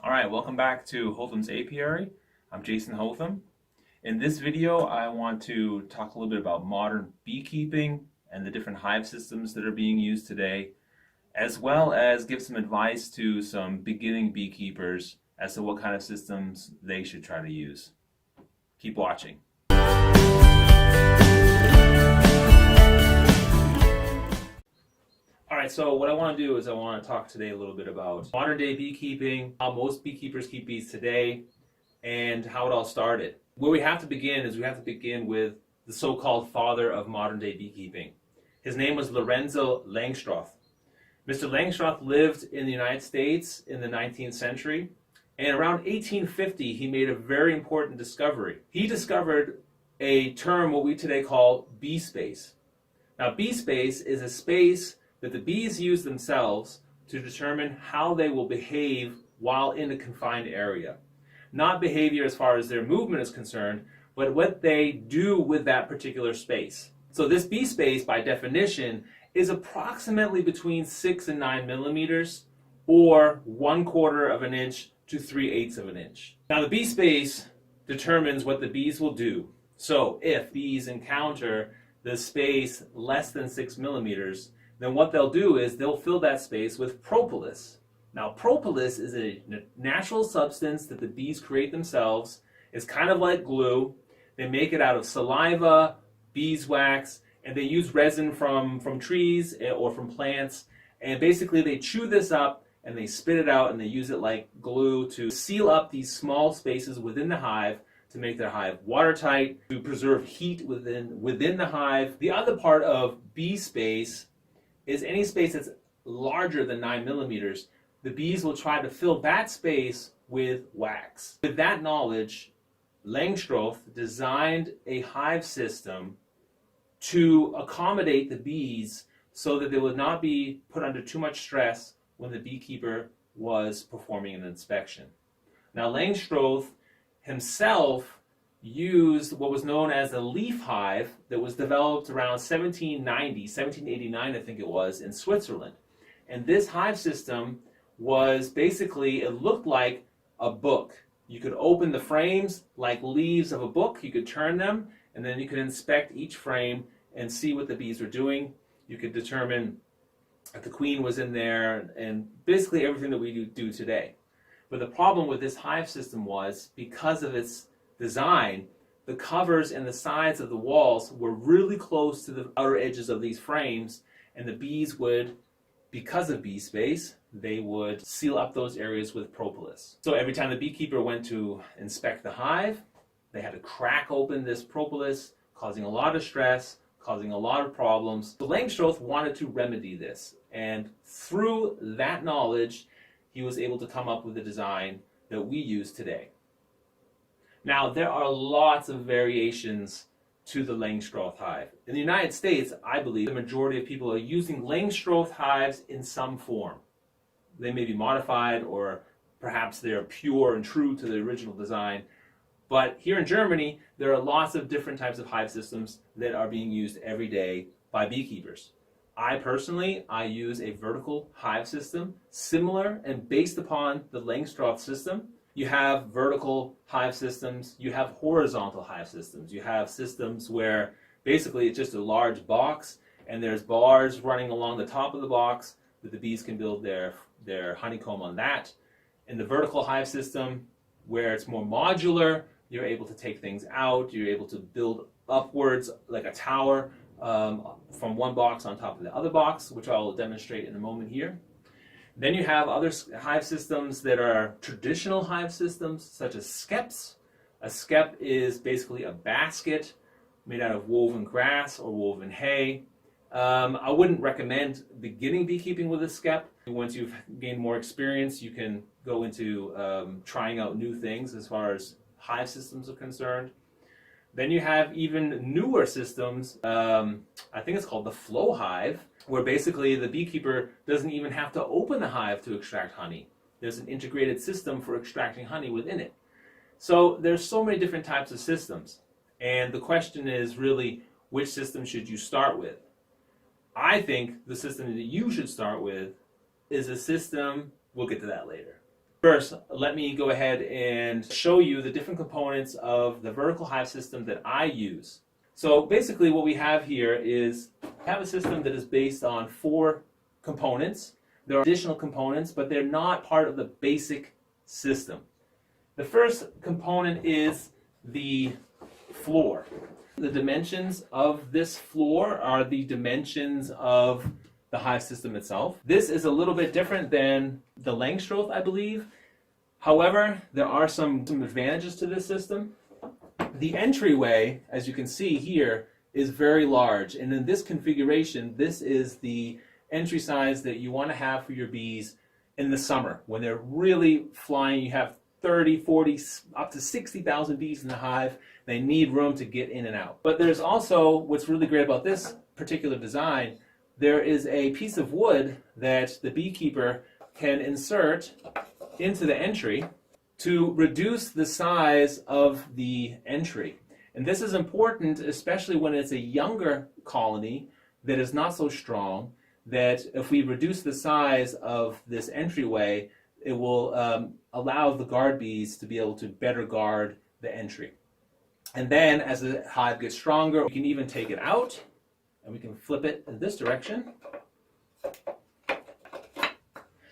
All right, welcome back to Hotham's Apiary. I'm Jason Hotham. In this video, I want to talk a little bit about modern beekeeping and the different hive systems that are being used today, as well as give some advice to some beginning beekeepers as to what kind of systems they should try to use. Keep watching. All right, so what I want to do is I want to talk today a little bit about modern day beekeeping, how most beekeepers keep bees today, and how it all started. Where we have to begin is we have to begin with the so-called father of modern day beekeeping. His name was Lorenzo Langstroth. Mr. Langstroth lived in the United States in the 19th century, and around 1850 he made a very important discovery. He discovered a term what we today call bee space. Now, bee space is a space that the bees use themselves to determine how they will behave while in a confined area. Not behavior as far as their movement is concerned, but what they do with that particular space. So this bee space, by definition, is approximately between 6 and 9 millimeters, or 1/4 of an inch to 3/8 of an inch. Now the bee space determines what the bees will do. So if bees encounter the space less than 6 millimeters, then what they'll do is they'll fill that space with propolis. Now, propolis is a natural substance that the bees create themselves. It's kind of like glue. They make it out of saliva, beeswax, and they use resin from trees or from plants. And basically they chew this up and they spit it out and they use it like glue to seal up these small spaces within the hive to make their hive watertight, to preserve heat within the hive. The other part of bee space is any space that's larger than 9 millimeters, the bees will try to fill that space with wax. With that knowledge, Langstroth designed a hive system to accommodate the bees so that they would not be put under too much stress when the beekeeper was performing an inspection. Now, Langstroth himself used what was known as a leaf hive that was developed around 1789, I think it was, in Switzerland. And this hive system was basically, it looked like a book. You could open the frames like leaves of a book, you could turn them, and then you could inspect each frame and see what the bees were doing. You could determine if the queen was in there, and basically everything that we do today. But the problem with this hive system was, because of its design, the covers and the sides of the walls were really close to the outer edges of these frames, and the bees would, because of bee space, they would seal up those areas with propolis. So every time the beekeeper went to inspect the hive, they had to crack open this propolis, causing a lot of stress, causing a lot of problems. So Langstroth wanted to remedy this, and through that knowledge, he was able to come up with a design that we use today. Now, there are lots of variations to the Langstroth hive. In the United States, I believe the majority of people are using Langstroth hives in some form. They may be modified, or perhaps they're pure and true to the original design. But here in Germany, there are lots of different types of hive systems that are being used every day by beekeepers. I personally use a vertical hive system, similar and based upon the Langstroth system. You have vertical hive systems, you have horizontal hive systems. You have systems where basically it's just a large box and there's bars running along the top of the box that the bees can build their honeycomb on that. In the vertical hive system, where it's more modular, you're able to take things out, you're able to build upwards like a tower from one box on top of the other box, which I will demonstrate in a moment here. Then you have other hive systems that are traditional hive systems, such as skeps. A skep is basically a basket made out of woven grass or woven hay. I wouldn't recommend beginning beekeeping with a skep. Once you've gained more experience, you can go into trying out new things as far as hive systems are concerned. Then you have even newer systems, I think it's called the flow hive, where basically the beekeeper doesn't even have to open the hive to extract honey. There's an integrated system for extracting honey within it. So there's so many different types of systems. And the question is really, which system should you start with? I think the system that you should start with is a system, we'll get to that later, First, let me go ahead and show you the different components of the vertical hive system that I use. So basically what we have here is we have a system that is based on 4 components. There are additional components, but they're not part of the basic system. The first component is the floor. The dimensions of this floor are the dimensions of the hive system itself. This is a little bit different than the Langstroth, I believe. However, there are some advantages to this system. The entryway, as you can see here, is very large, and in this configuration, this is the entry size that you want to have for your bees in the summer when they're really flying. You have 30, 40, up to 60,000 bees in the hive. They need room to get in and out. But there's also, what's really great about this particular design, there is a piece of wood that the beekeeper can insert into the entry to reduce the size of the entry. And this is important, especially when it's a younger colony that is not so strong, that if we reduce the size of this entryway, it will allow the guard bees to be able to better guard the entry. And then as the hive gets stronger, we can even take it out and we can flip it in this direction.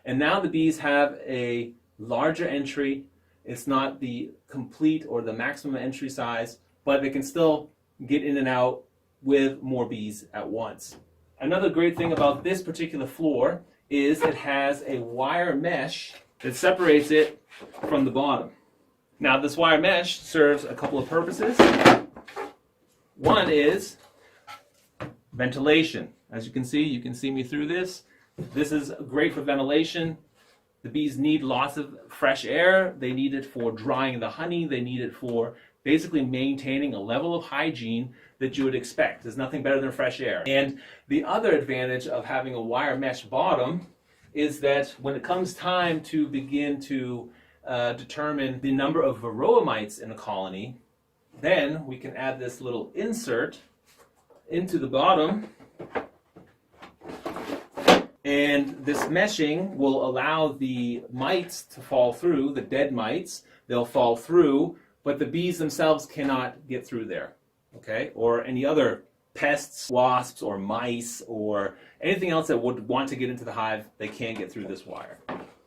And now the bees have a larger entry. It's not the complete or the maximum entry size, but they can still get in and out with more bees at once. Another great thing about this particular floor is it has a wire mesh that separates it from the bottom. Now this wire mesh serves a couple of purposes. One is ventilation. As you can see me through this. This is great for ventilation. The bees need lots of fresh air. They need it for drying the honey. They need it for basically maintaining a level of hygiene that you would expect. There's nothing better than fresh air. And the other advantage of having a wire mesh bottom is that when it comes time to begin to determine the number of varroa mites in a colony, then we can add this little insert into the bottom, and this meshing will allow the mites to fall through, the dead mites. They'll fall through, but the bees themselves cannot get through there, okay? Or any other pests, wasps, or mice, or anything else that would want to get into the hive, they can't get through this wire.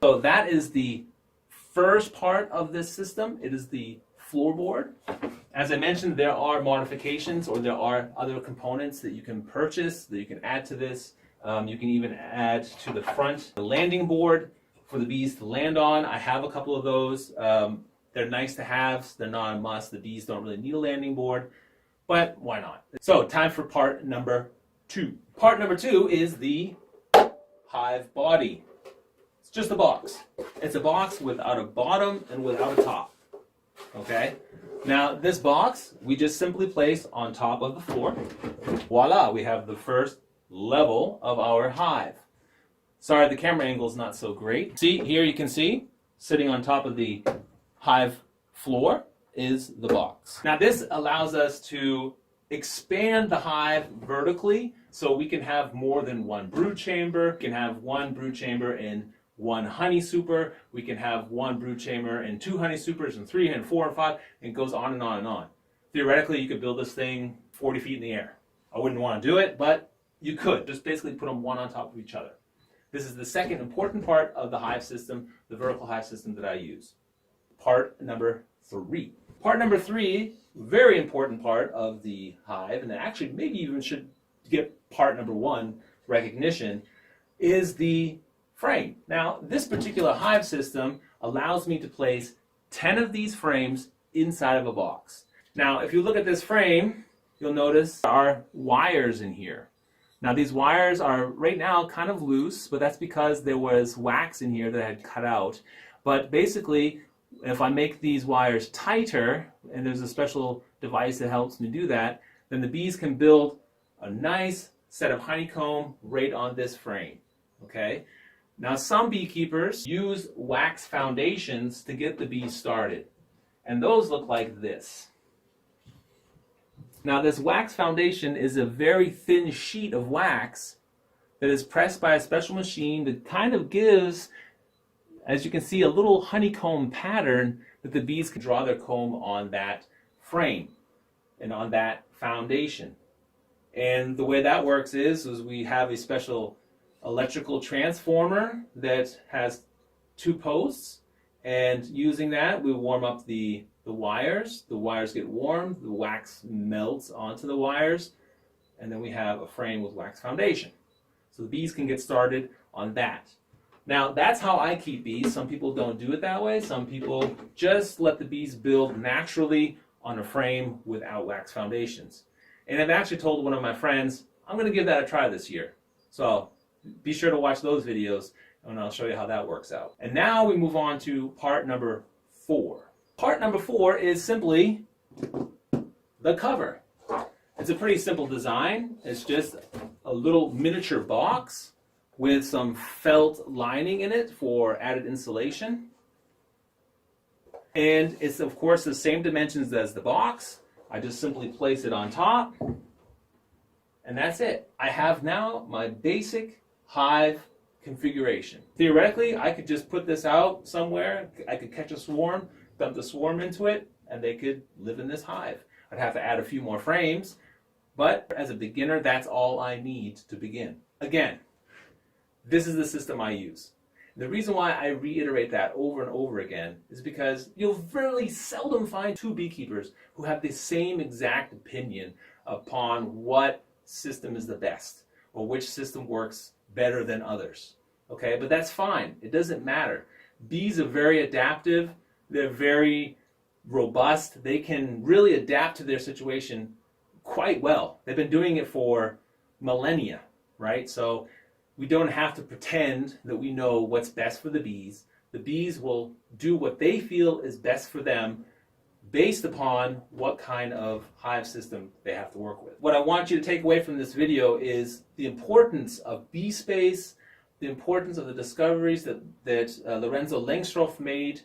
So that is the first part of this system. It is the floorboard. As I mentioned, there are modifications, or there are other components that you can purchase, that you can add to this. You can even add to the front the landing board for the bees to land on. I have a couple of those. They're nice to have. They're not a must. The bees don't really need a landing board, but why not? So time for part number 2. Part number 2 is the hive body. It's just a box. It's a box without a bottom and without a top. Okay? Now this box we just simply place on top of the floor. Voila, we have the first level of our hive. Sorry, the camera angle is not so great. See, here you can see, sitting on top of the hive floor is the box. Now this allows us to expand the hive vertically, so we can have more than one brood chamber. We can have one brood chamber in one honey super. We can have one brood chamber in 2 honey supers, and 3 and 4 and 5, and it goes on and on and on. Theoretically, you could build this thing 40 feet in the air. I wouldn't want to do it, but you could. Just basically put them one on top of each other. This is the second important part of the hive system, the vertical hive system that I use. Part number 3. Part number 3, very important part of the hive, and actually maybe even should get part number 1 recognition, is the frame. Now, this particular hive system allows me to place 10 of these frames inside of a box. Now, if you look at this frame, you'll notice there are wires in here. Now, these wires are right now kind of loose, but that's because there was wax in here that I had cut out. But basically, if I make these wires tighter, and there's a special device that helps me do that, then the bees can build a nice set of honeycomb right on this frame. Okay? Now, some beekeepers use wax foundations to get the bees started, and those look like this. Now, this wax foundation is a very thin sheet of wax that is pressed by a special machine that kind of gives as you can see, a little honeycomb pattern that the bees can draw their comb on that frame and on that foundation. And the way that works is we have a special electrical transformer that has 2 posts, and using that we warm up the wires. The wires get warm, the wax melts onto the wires, and then we have a frame with wax foundation. So the bees can get started on that. Now that's how I keep bees. Some people don't do it that way. Some people just let the bees build naturally on a frame without wax foundations. And I've actually told one of my friends, I'm going to give that a try this year. So be sure to watch those videos and I'll show you how that works out. And now we move on to part number 4. Part number 4 is simply the cover. It's a pretty simple design. It's just a little miniature box with some felt lining in it for added insulation. And it's of course the same dimensions as the box. I just simply place it on top, and that's it. I have now my basic hive configuration. Theoretically, I could just put this out somewhere. I could catch a swarm, dump the swarm into it, and they could live in this hive. I'd have to add a few more frames, but as a beginner, that's all I need to begin. Again, this is the system I use. The reason why I reiterate that over and over again is because you'll very seldom find 2 beekeepers who have the same exact opinion upon what system is the best or which system works better than others. Okay, but that's fine. It doesn't matter. Bees are very adaptive. They're very robust. They can really adapt to their situation quite well. They've been doing it for millennia, right? So we don't have to pretend that we know what's best for the bees. The bees will do what they feel is best for them based upon what kind of hive system they have to work with. What I want you to take away from this video is the importance of bee space, the importance of the discoveries that Lorenzo Langstroth made,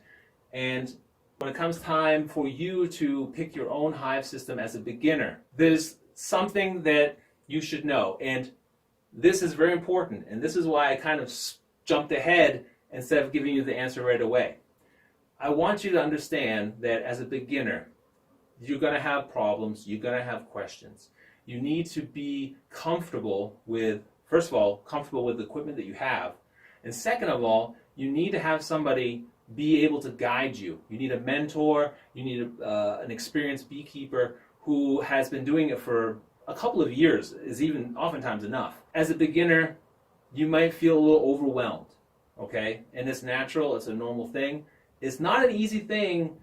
and when it comes time for you to pick your own hive system as a beginner, there's something that you should know. And this is very important, and this is why I kind of jumped ahead instead of giving you the answer right away. I want you to understand that as a beginner, you're going to have problems, you're going to have questions. You need to be comfortable with, first of all, comfortable with the equipment that you have, and second of all, you need to have somebody be able to guide you. You need a mentor, you need an experienced beekeeper who has been doing it for a couple of years is even oftentimes enough. As a beginner, you might feel a little overwhelmed, okay? And it's natural, it's a normal thing. It's not an easy thing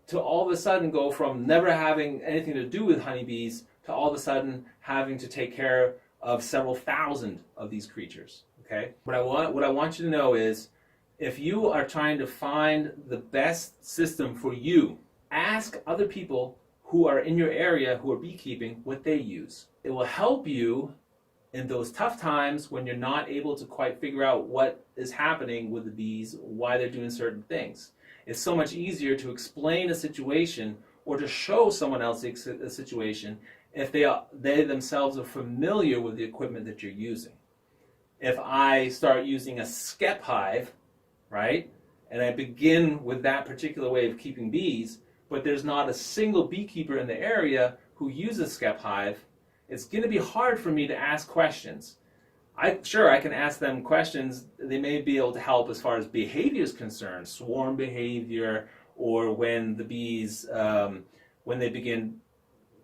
to all of a sudden go from never having anything to do with honeybees to all of a sudden having to take care of several thousand of these creatures, okay? What I want you to know is if you are trying to find the best system for you, ask other people who are in your area who are beekeeping what they use. It will help you in those tough times when you're not able to quite figure out what is happening with the bees, why they're doing certain things. It's so much easier to explain a situation or to show someone else a situation if they themselves are familiar with the equipment that you're using. If I start using a skep hive, right, and I begin with that particular way of keeping bees, but there's not a single beekeeper in the area who uses skep hive, it's going to be hard for me to ask questions. Sure, I can ask them questions. They may be able to help as far as behavior is concerned, swarm behavior, or when the bees, when they begin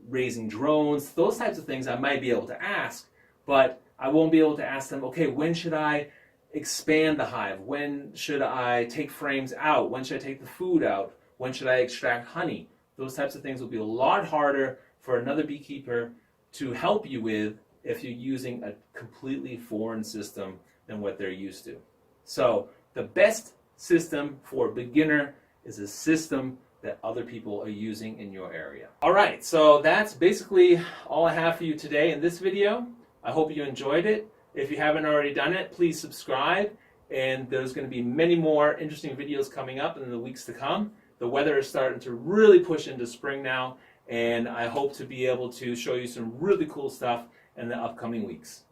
raising drones, those types of things I might be able to ask, but I won't be able to ask them, okay, when should I expand the hive? When should I take frames out? When should I take the food out? When should I extract honey? Those types of things will be a lot harder for another beekeeper to help you with if you're using a completely foreign system than what they're used to. So the best system for a beginner is a system that other people are using in your area. All right, so that's basically all I have for you today in this video. I hope you enjoyed it. If you haven't already done it, please subscribe, and there's going to be many more interesting videos coming up in the weeks to come. The weather is starting to really push into spring now, and I hope to be able to show you some really cool stuff in the upcoming weeks.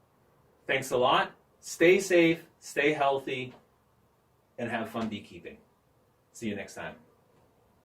Thanks a lot. Stay safe, stay healthy. and have fun beekeeping. See you next time.